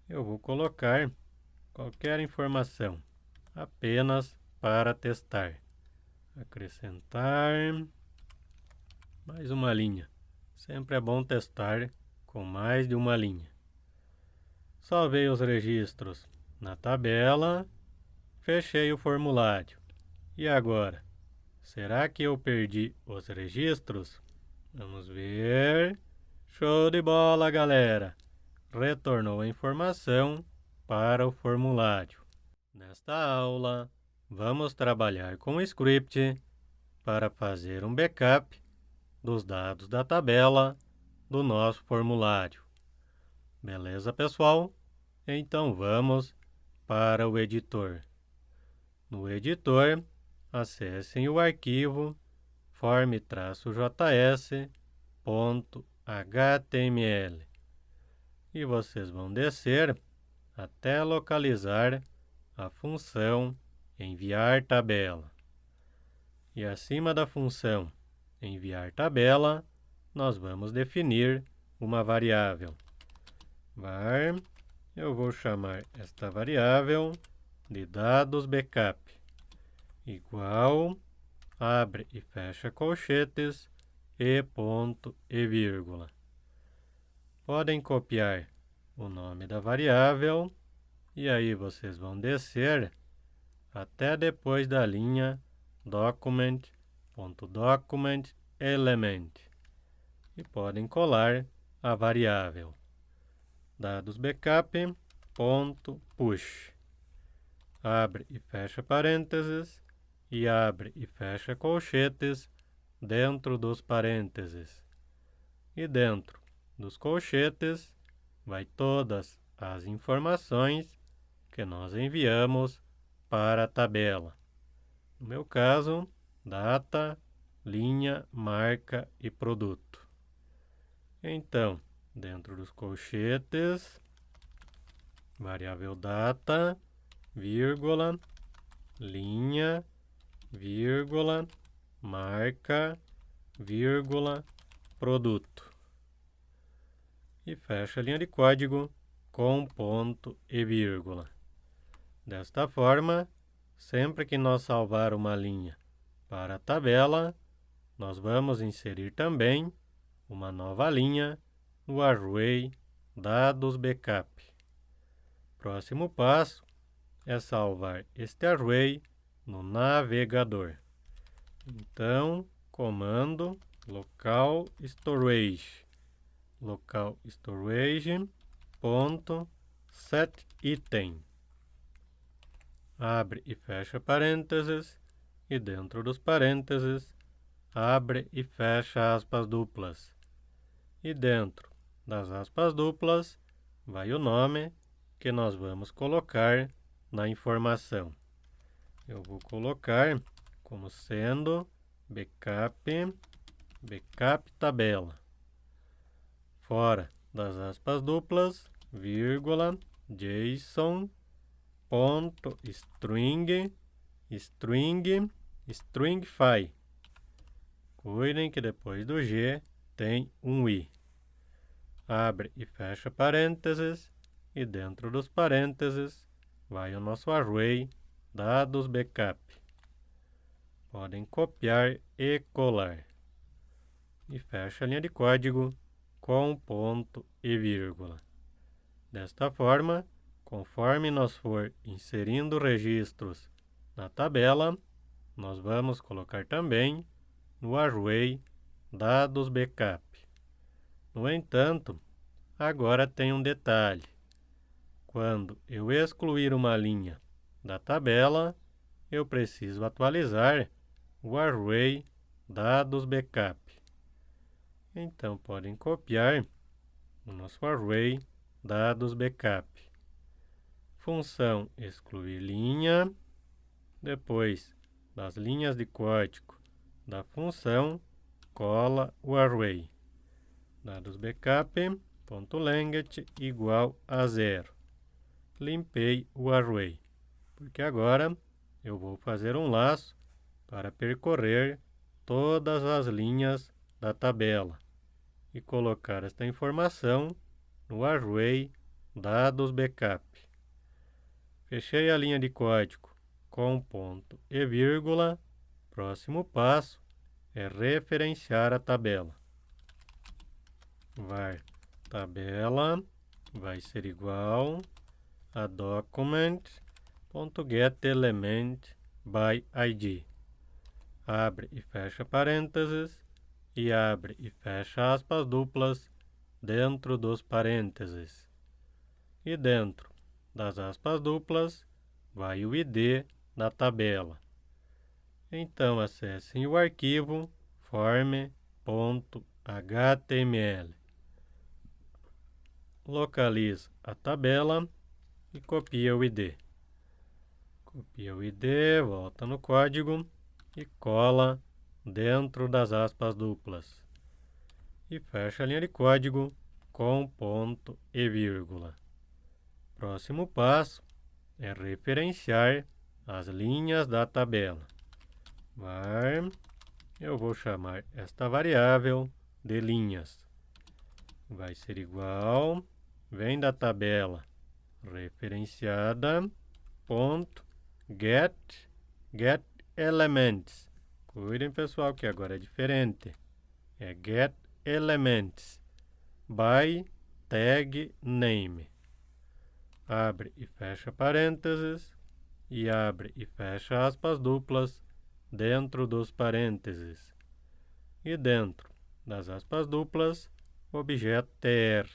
eu vou colocar qualquer informação, apenas para testar. Acrescentar mais uma linha. Sempre é bom testar com mais de uma linha. Salvei os registros na tabela, fechei o formulário. E agora? Será que eu perdi os registros? Vamos ver. Show de bola, galera! Retornou a informação para o formulário. Nesta aula, vamos trabalhar com o script para fazer um backup dos dados da tabela do nosso formulário. Beleza, pessoal? Então vamos para o editor. No editor, acessem o arquivo form-js.html e vocês vão descer até localizar a função enviar tabela. E acima da função enviar tabela, nós vamos definir uma variável. Var, eu vou chamar esta variável de dados backup, igual, abre e fecha colchetes, e ponto e vírgula. Podem copiar o nome da variável e aí vocês vão descer até depois da linha document.document.element e podem colar a variável dados backup.push. Abre e fecha parênteses e abre e fecha colchetes dentro dos parênteses. E dentro dos colchetes vai todas as informações que nós enviamos para a tabela. No meu caso, data, linha, marca e produto. Então, dentro dos colchetes, variável data, vírgula, linha, vírgula, marca, vírgula, produto. E fecha a linha de código com ponto e vírgula. Desta forma, sempre que nós salvar uma linha para a tabela, nós vamos inserir também uma nova linha no array dados backup. Próximo passo é salvar este array no navegador. Então, comando local storage ponto set item. Abre e fecha parênteses e dentro dos parênteses abre e fecha aspas duplas. E dentro das aspas duplas vai o nome que nós vamos colocar na informação. Eu vou colocar como sendo backup tabela. Fora das aspas duplas, vírgula, JSON, ponto, stringify. Cuidem que depois do G tem um I. Abre e fecha parênteses e dentro dos parênteses vai o nosso array dados backup. Podem copiar e colar. E fecha a linha de código com ponto e vírgula. Desta forma, conforme nós for inserindo registros na tabela, nós vamos colocar também no array dados backup. No entanto, agora tem um detalhe. Quando eu excluir uma linha da tabela, eu preciso atualizar o array dados backup. Então, podem copiar o nosso array dados backup. Função excluir linha. Depois das linhas de código da função, cola o array. Dados backup.length igual a 0. Limpei o array, porque agora eu vou fazer um laço para percorrer todas as linhas da tabela e colocar esta informação no array dados backup. Fechei a linha de código com ponto e vírgula. Próximo passo é referenciar a tabela. Var tabela vai ser igual a document.getElementById. Abre e fecha parênteses e abre e fecha aspas duplas dentro dos parênteses. E dentro das aspas duplas vai o ID da tabela. Então acessem o arquivo form.html. Localize a tabela e copia o ID. Copia o ID, volta no código e cola dentro das aspas duplas. E fecha a linha de código com ponto e vírgula. Próximo passo é referenciar as linhas da tabela. Var, eu vou chamar esta variável de linhas. Vai ser igual, vem da tabela referenciada, ponto, get elements. Cuidem, pessoal, que agora é diferente. É get elements by tag name. Abre e fecha parênteses e abre e fecha aspas duplas dentro dos parênteses. E dentro das aspas duplas, objeto tr,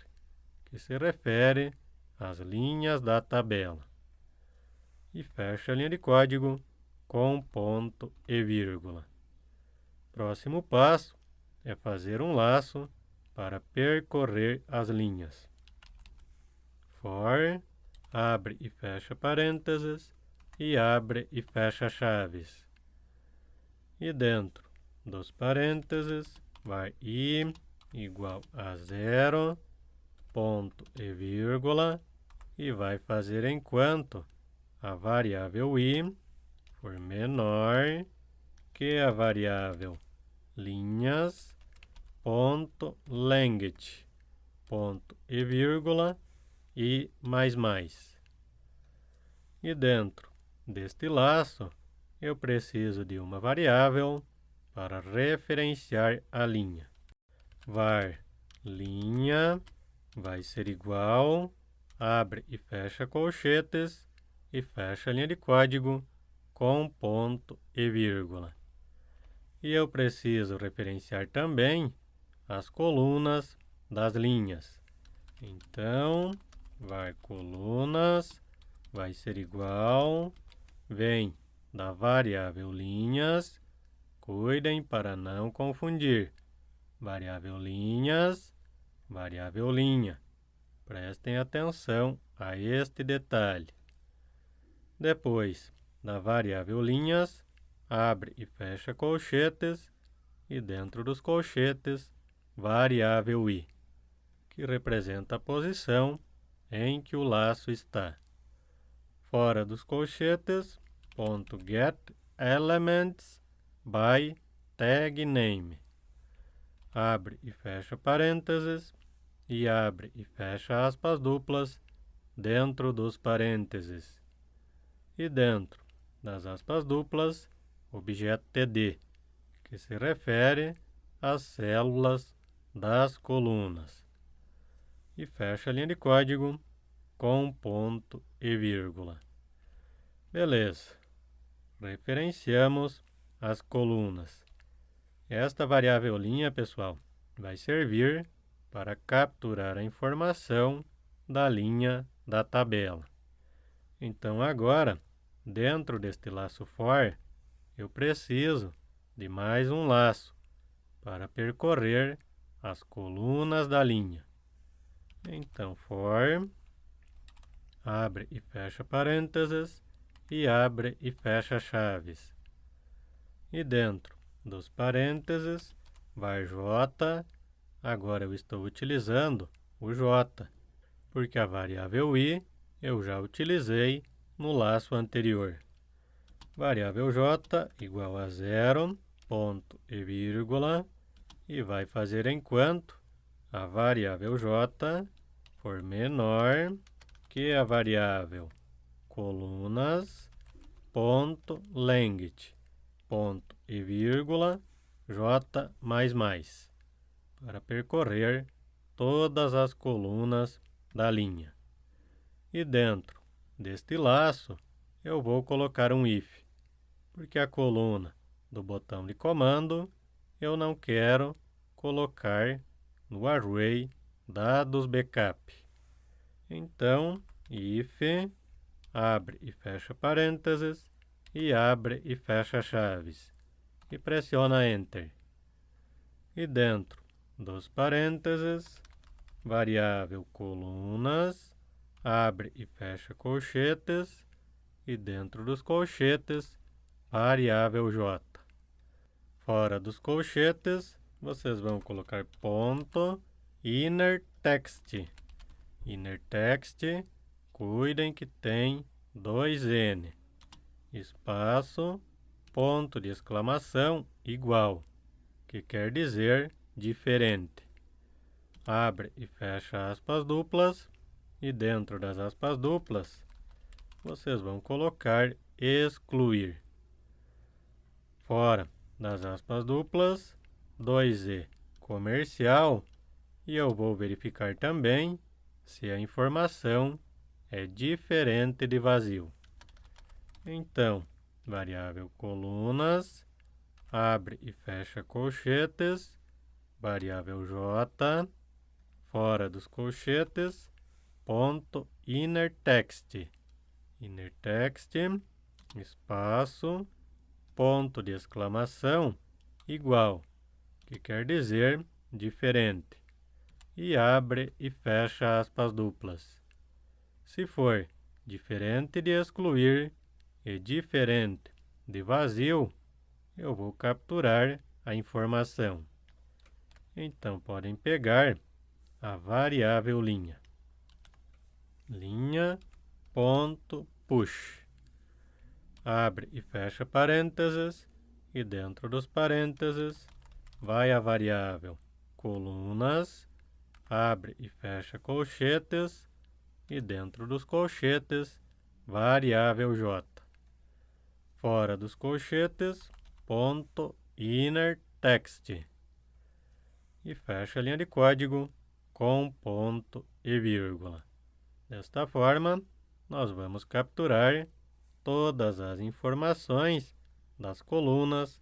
que se refere às linhas da tabela. E fecha a linha de código com ponto e vírgula. Próximo passo é fazer um laço para percorrer as linhas. For, abre e fecha parênteses e abre e fecha chaves. E dentro dos parênteses vai i igual a 0, ponto e vírgula, e vai fazer enquanto a variável i for menor que a variável linhas, ponto length, ponto e vírgula, e mais. E dentro deste laço, eu preciso de uma variável para referenciar a linha. Var linha vai ser igual, abre e fecha colchetes e fecha a linha de código com ponto e vírgula. E eu preciso referenciar também as colunas das linhas. Então, var colunas vai ser igual, vem da variável linhas, cuidem para não confundir, variável linhas, variável linha. Prestem atenção a este detalhe. Depois da variável linhas, abre e fecha colchetes e dentro dos colchetes, variável i, que representa a posição em que o laço está. Fora dos colchetes, ponto get elements by tag name. Abre e fecha parênteses e abre e fecha aspas duplas dentro dos parênteses. E dentro das aspas duplas, objeto td, que se refere às células das colunas. E fecha a linha de código com ponto e vírgula. Beleza. Referenciamos as colunas. Esta variável linha, pessoal, vai servir para capturar a informação da linha da tabela. Então agora, dentro deste laço for, eu preciso de mais um laço para percorrer as colunas da linha. Então for, abre e fecha parênteses e abre e fecha chaves. E dentro dos parênteses vai j, agora eu estou utilizando o j, porque a variável i eu já utilizei no laço anterior. Variável j igual a 0, ponto e vírgula, e vai fazer enquanto a variável j for menor que a variável colunas, ponto, length, ponto e vírgula, j++, para percorrer todas as colunas da linha. E dentro deste laço, eu vou colocar um if, porque a coluna do botão de comando eu não quero colocar no array dados backup. Então, if, abre e fecha parênteses, e abre e fecha chaves, e pressiona Enter. E dentro dos parênteses, variável colunas, abre e fecha colchetes, e dentro dos colchetes, variável j. Fora dos colchetes, vocês vão colocar ponto inner text. Inner text, cuidem que tem 2n, espaço, ponto de exclamação, igual, que quer dizer diferente. Abre e fecha aspas duplas, e dentro das aspas duplas, vocês vão colocar excluir. Fora das aspas duplas, 2e comercial, e eu vou verificar também se a informação é diferente de vazio. Então, variável colunas, abre e fecha colchetes, variável j, fora dos colchetes, ponto inner text. Inner text, espaço, ponto de exclamação, igual, que quer dizer diferente. E abre e fecha aspas duplas. Se for diferente de excluir e diferente de vazio, eu vou capturar a informação. Então, podem pegar a variável linha. Linha, ponto, push. Abre e fecha parênteses, e dentro dos parênteses vai a variável colunas, abre e fecha colchetes, e dentro dos colchetes, variável j. Fora dos colchetes, ponto inner text. E fecha a linha de código com ponto e vírgula. Desta forma, nós vamos capturar todas as informações das colunas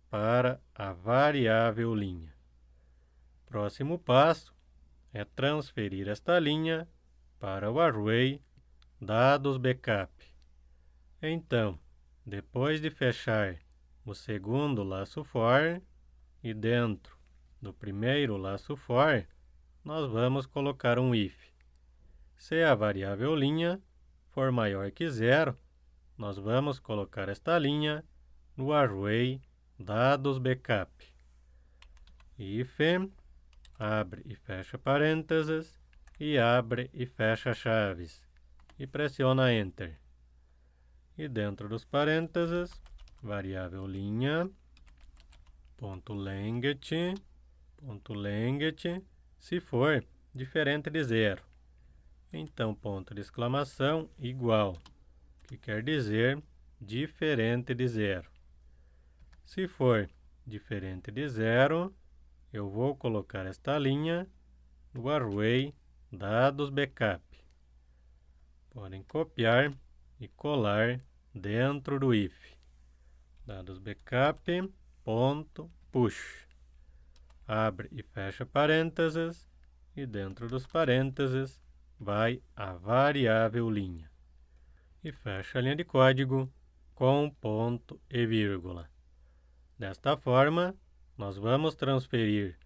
para a variável linha. Próximo passo é transferir esta linha para o array dados backup. Então, depois de fechar o segundo laço for e dentro do primeiro laço for, nós vamos colocar um if. Se a variável linha for maior que 0, nós vamos colocar esta linha no array dados backup. If, abre e fecha parênteses, e abre e fecha chaves, e pressiona Enter. E dentro dos parênteses, variável linha, ponto length, se for diferente de 0. Então, ponto de exclamação igual, que quer dizer diferente de 0. Se for diferente de 0, eu vou colocar esta linha no array dados backup. Podem copiar e colar dentro do if. Dados backup, ponto, push. Abre e fecha parênteses, e dentro dos parênteses vai a variável linha. E fecha a linha de código com ponto e vírgula. Desta forma, nós vamos transferir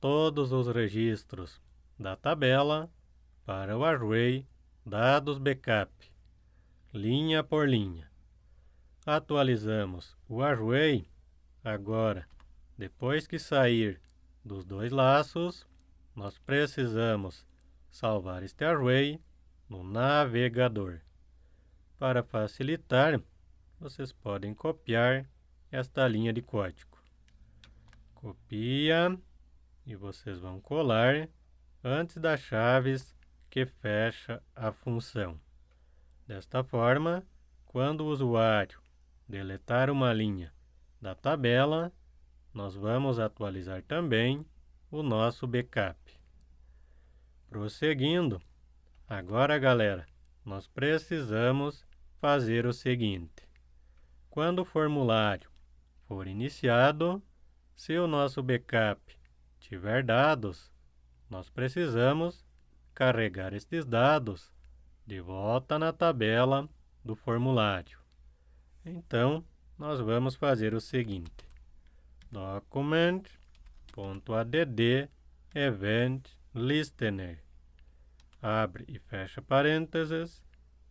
todos os registros da tabela para o array dados backup, linha por linha. Atualizamos o array agora. Depois que sair dos dois laços, nós precisamos salvar este array no navegador. Para facilitar, vocês podem copiar esta linha de código. Copia e vocês vão colar antes das chaves que fecha a função. Desta forma, quando o usuário deletar uma linha da tabela, nós vamos atualizar também o nosso backup. Prosseguindo, agora, galera, nós precisamos fazer o seguinte. Quando o formulário for iniciado, se o nosso backup tiver dados, nós precisamos carregar estes dados de volta na tabela do formulário. Então, nós vamos fazer o seguinte. Document.add event listener. Abre e fecha parênteses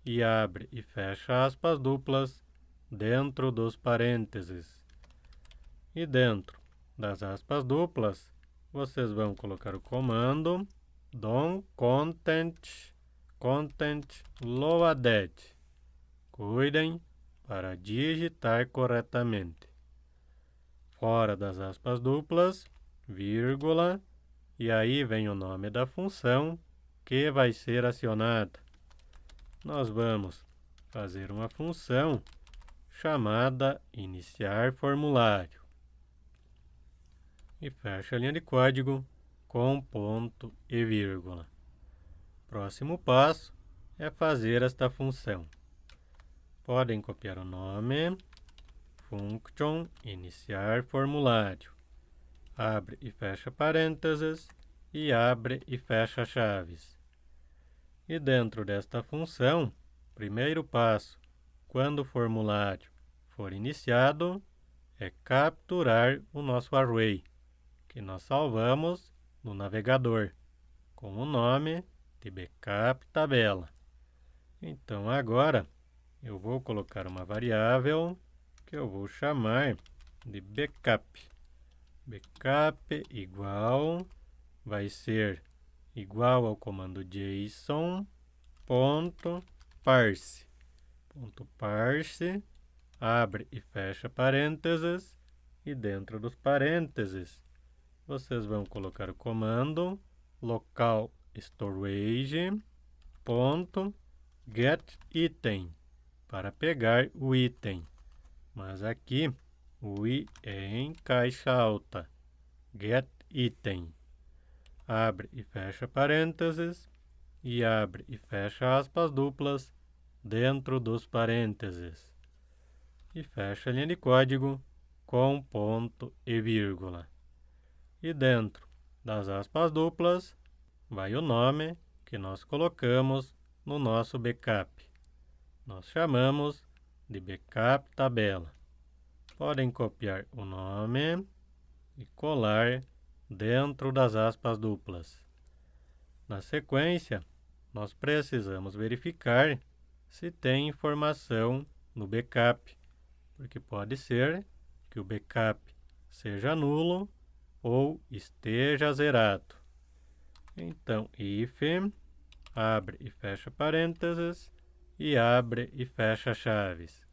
e abre e fecha aspas duplas dentro dos parênteses. E dentro das aspas duplas, vocês vão colocar o comando DOM content loaded. Cuidem para digitar corretamente. Fora das aspas duplas, vírgula, e aí vem o nome da função que vai ser acionada. Nós vamos fazer uma função chamada iniciar formulário. E fecha a linha de código com ponto e vírgula. Próximo passo é fazer esta função. Podem copiar o nome, function iniciar formulário. Abre e fecha parênteses e abre e fecha chaves. E dentro desta função, primeiro passo, quando o formulário for iniciado, é capturar o nosso array, que nós salvamos no navegador, com o nome de backup tabela. Então agora, eu vou colocar uma variável que eu vou chamar de backup. Backup igual, vai ser igual ao comando JSON.parse. Parse, abre e fecha parênteses, e dentro dos parênteses, vocês vão colocar o comando local storage.getItem para pegar o item. Mas aqui o i é em caixa alta. GetItem. Abre e fecha parênteses e abre e fecha aspas duplas dentro dos parênteses. E fecha a linha de código com ponto e vírgula. E dentro das aspas duplas vai o nome que nós colocamos no nosso backup. Nós chamamos de backup tabela. Podem copiar o nome e colar dentro das aspas duplas. Na sequência, nós precisamos verificar se tem informação no backup, porque pode ser que o backup seja nulo ou esteja zerado. Então, if, abre e fecha parênteses e abre e fecha chaves.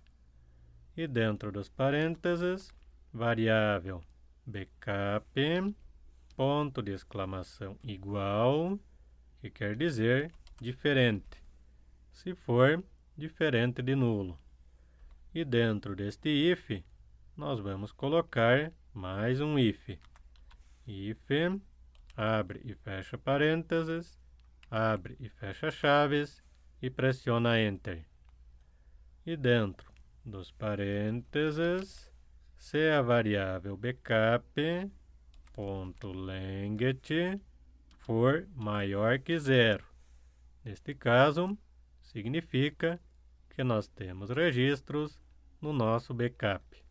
E dentro dos parênteses, variável backup, ponto de exclamação igual, que quer dizer diferente, se for diferente de nulo. E dentro deste if, nós vamos colocar mais um if. If, abre e fecha parênteses, abre e fecha chaves e pressiona Enter. E dentro dos parênteses, se a variável backup.length for maior que 0. Neste caso, significa que nós temos registros no nosso backup.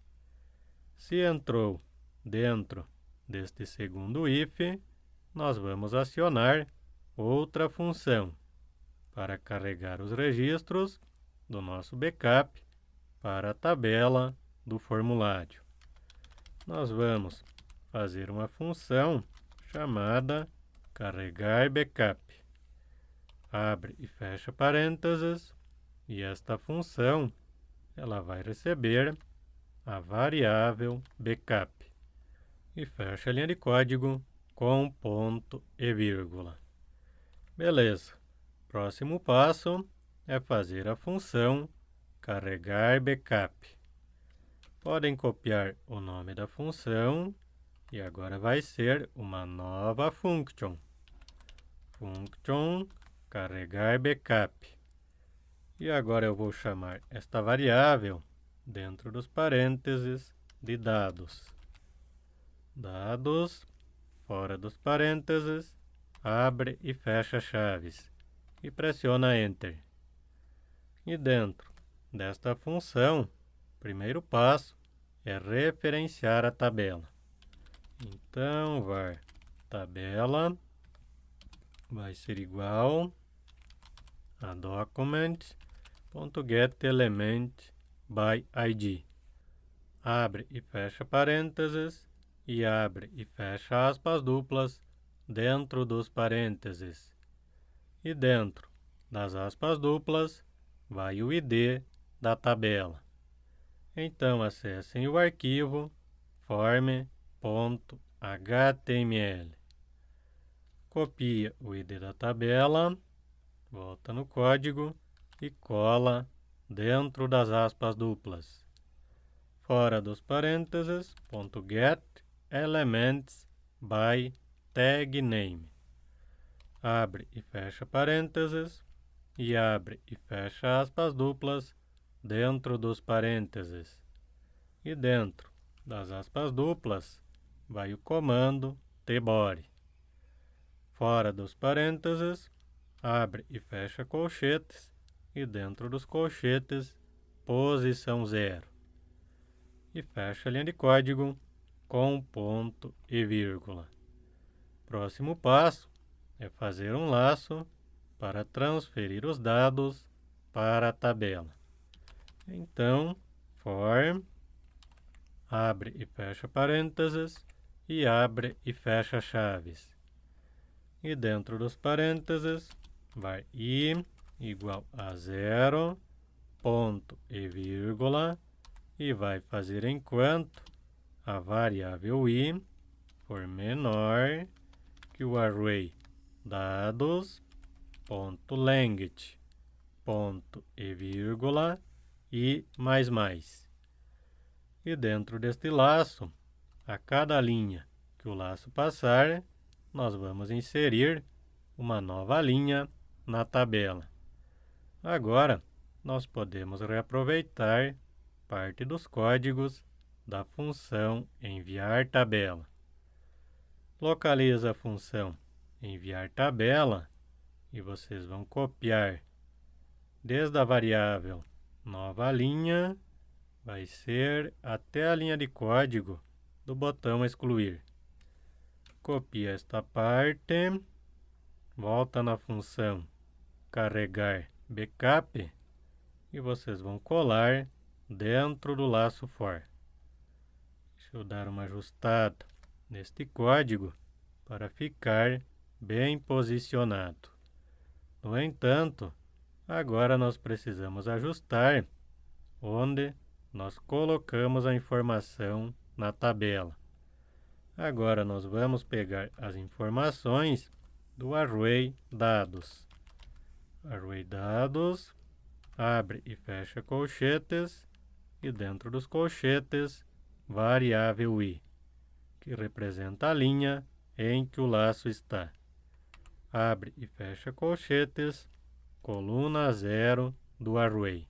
Se entrou dentro deste segundo if, nós vamos acionar outra função para carregar os registros do nosso backup para a tabela do formulário. Nós vamos fazer uma função chamada carregar backup. Abre e fecha parênteses, e esta função ela vai receber a variável backup. E fecha a linha de código com ponto e vírgula. Beleza. Próximo passo é fazer a função carregar backup. Podem copiar o nome da função e agora vai ser uma nova function. Function carregar backup. E agora eu vou chamar esta variável dentro dos parênteses de dados. Dados, fora dos parênteses, abre e fecha chaves e pressiona Enter. E dentro desta função, o primeiro passo é referenciar a tabela. Então, var tabela vai ser igual a document.getElementById. Abre e fecha parênteses e abre e fecha aspas duplas dentro dos parênteses. E dentro das aspas duplas vai o ID da tabela. Então acessem o arquivo form.html. Copia o ID da tabela, volta no código e cola dentro das aspas duplas. Fora dos parênteses, .get elements by tag name. Abre e fecha parênteses e abre e fecha aspas duplas dentro dos parênteses. E dentro das aspas duplas vai o comando tbore. Fora dos parênteses, abre e fecha colchetes e dentro dos colchetes, posição 0. E fecha a linha de código com ponto e vírgula. Próximo passo é fazer um laço para transferir os dados para a tabela. Então, for, abre e fecha parênteses e abre e fecha chaves. E dentro dos parênteses vai i igual a 0, ponto e vírgula, e vai fazer enquanto a variável i for menor que o array dados.length, ponto e vírgula, e mais. E dentro deste laço, a cada linha que o laço passar, nós vamos inserir uma nova linha na tabela. Agora, nós podemos reaproveitar parte dos códigos da função enviar tabela. Localiza a função enviar tabela e vocês vão copiar desde a variável nova linha, vai ser até a linha de código do botão excluir. Copia esta parte, volta na função carregar backup e vocês vão colar dentro do laço for. Deixa eu dar uma ajustada neste código para ficar bem posicionado. No entanto, agora nós precisamos ajustar onde nós colocamos a informação na tabela. Agora nós vamos pegar as informações do array dados. Array dados, abre e fecha colchetes e dentro dos colchetes, variável i, que representa a linha em que o laço está. Abre e fecha colchetes, coluna 0 do array.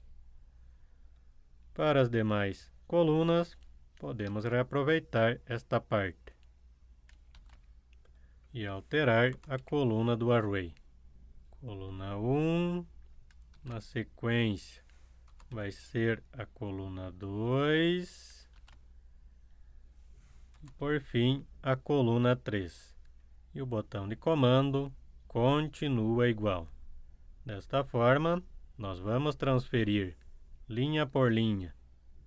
Para as demais colunas, podemos reaproveitar esta parte e alterar a coluna do array. Coluna 1, na sequência, vai ser a coluna 2 e, por fim, a coluna 3. E o botão de comando continua igual. Desta forma, nós vamos transferir linha por linha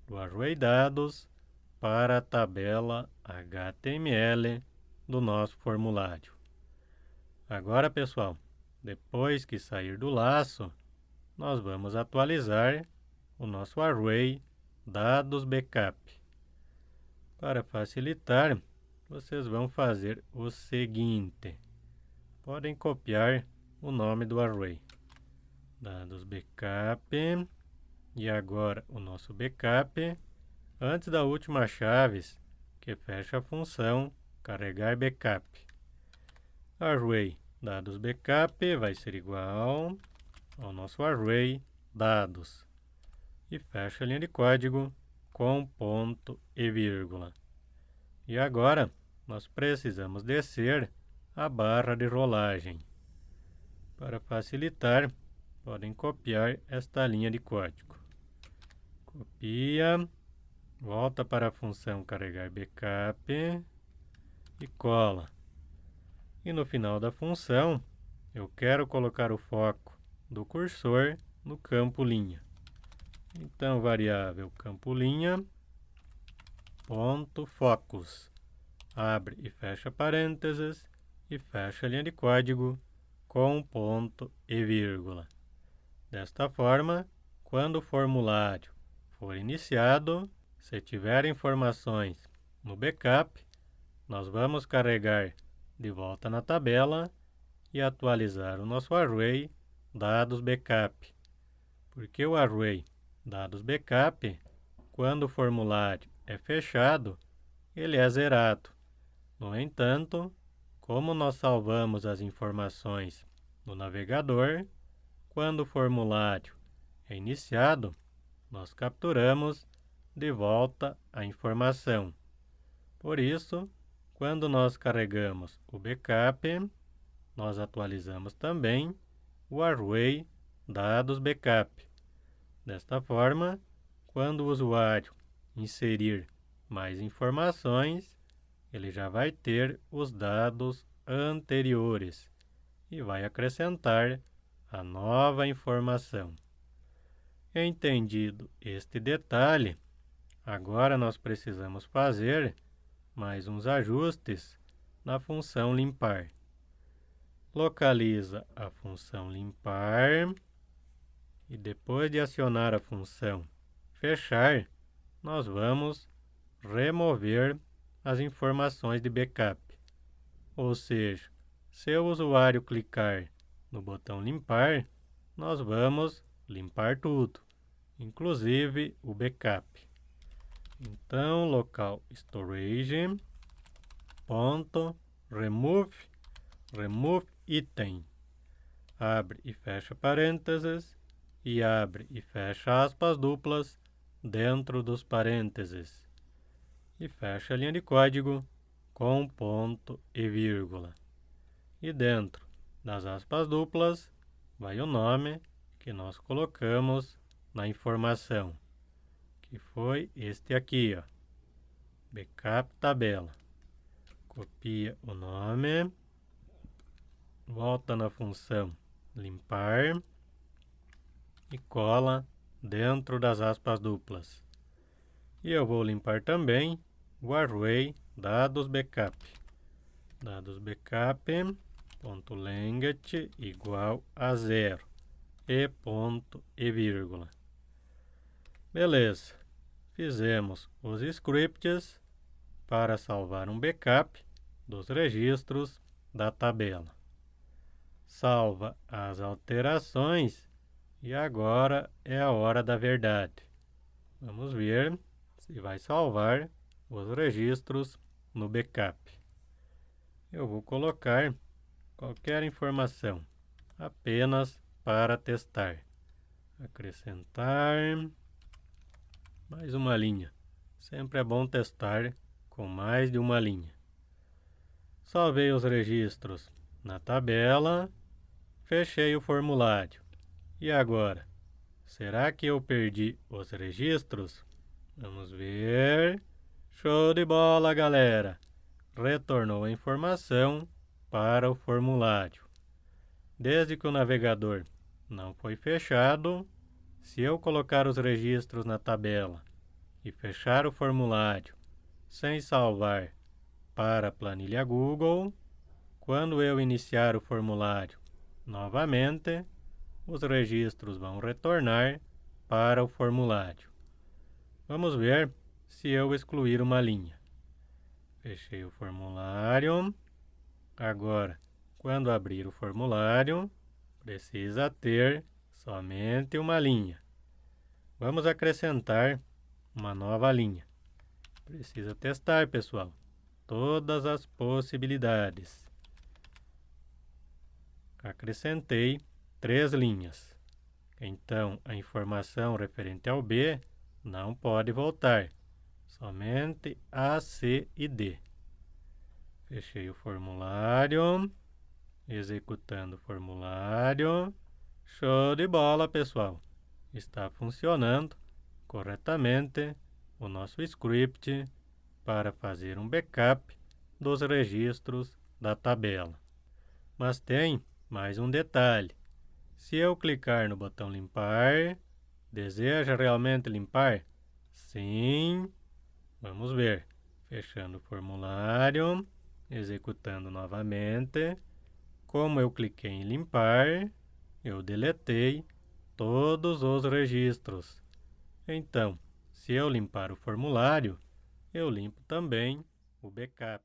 do array dados para a tabela HTML do nosso formulário. Agora, pessoal, depois que sair do laço, nós vamos atualizar o nosso array dados backup. Para facilitar, vocês vão fazer o seguinte. Podem copiar o nome do array. dados backup, e agora o nosso backup, antes da última chave que fecha a função carregar backup. Array dados backup vai ser igual ao nosso array dados, e fecha a linha de código com ponto e vírgula. E agora nós precisamos descer a barra de rolagem. Para facilitar, podem copiar esta linha de código. Copia, volta para a função carregar backup e cola. E no final da função, eu quero colocar o foco do cursor no campo linha. Então, variável campo linha, ponto focus, abre e fecha parênteses e fecha a linha de código com ponto e vírgula. Desta forma, quando o formulário for iniciado, se tiver informações no backup, nós vamos carregar de volta na tabela e atualizar o nosso array dados backup. Porque o array dados backup, quando o formulário é fechado, ele é zerado. No entanto, como nós salvamos as informações no navegador, quando o formulário é iniciado, nós capturamos de volta a informação. Por isso, quando nós carregamos o backup, nós atualizamos também o array dados backup. Desta forma, quando o usuário inserir mais informações, ele já vai ter os dados anteriores e vai acrescentar a nova informação. Entendido este detalhe, agora nós precisamos fazer mais uns ajustes na função limpar. Localiza a função limpar e depois de acionar a função fechar, nós vamos remover as informações de backup. Ou seja, se o usuário clicar no botão limpar, nós vamos limpar tudo, inclusive o backup. Então, local storage ponto remove item, abre e fecha parênteses e abre e fecha aspas duplas dentro dos parênteses e fecha a linha de código com ponto e vírgula. E dentro das aspas duplas vai o nome que nós colocamos na informação, que foi este aqui, ó, backup tabela. Copia o nome, volta na função limpar e cola dentro das aspas duplas. E eu vou limpar também o array dados backup. Dados backup ponto length igual a 0 e ponto e vírgula. Beleza, fizemos os scripts para salvar um backup dos registros da tabela. Salva as alterações e agora é a hora da verdade. Vamos ver se vai salvar os registros no backup. Eu vou colocar qualquer informação, apenas para testar. Acrescentar mais uma linha. Sempre é bom testar com mais de uma linha. Salvei os registros na tabela, fechei o formulário. E agora? Será que eu perdi os registros? Vamos ver. Show de bola, galera! Retornou a informação para o formulário. Desde que o navegador não foi fechado, se eu colocar os registros na tabela e fechar o formulário sem salvar para a planilha Google, quando eu iniciar o formulário novamente, os registros vão retornar para o formulário. Vamos ver se eu excluir uma linha. Fechei o formulário. Agora, quando abrir o formulário, precisa ter somente uma linha. Vamos acrescentar uma nova linha. Precisa testar, pessoal, todas as possibilidades. Acrescentei 3 linhas. Então, a informação referente ao B não pode voltar. Somente A, C e D. Fechei o formulário. Executando o formulário. Show de bola, pessoal! Está funcionando corretamente o nosso script para fazer um backup dos registros da tabela. Mas tem mais um detalhe. Se eu clicar no botão limpar, deseja realmente limpar? Sim. Vamos ver. Fechando o formulário, executando novamente. Como eu cliquei em limpar, eu deletei todos os registros. Então, se eu limpar o formulário, eu limpo também o backup.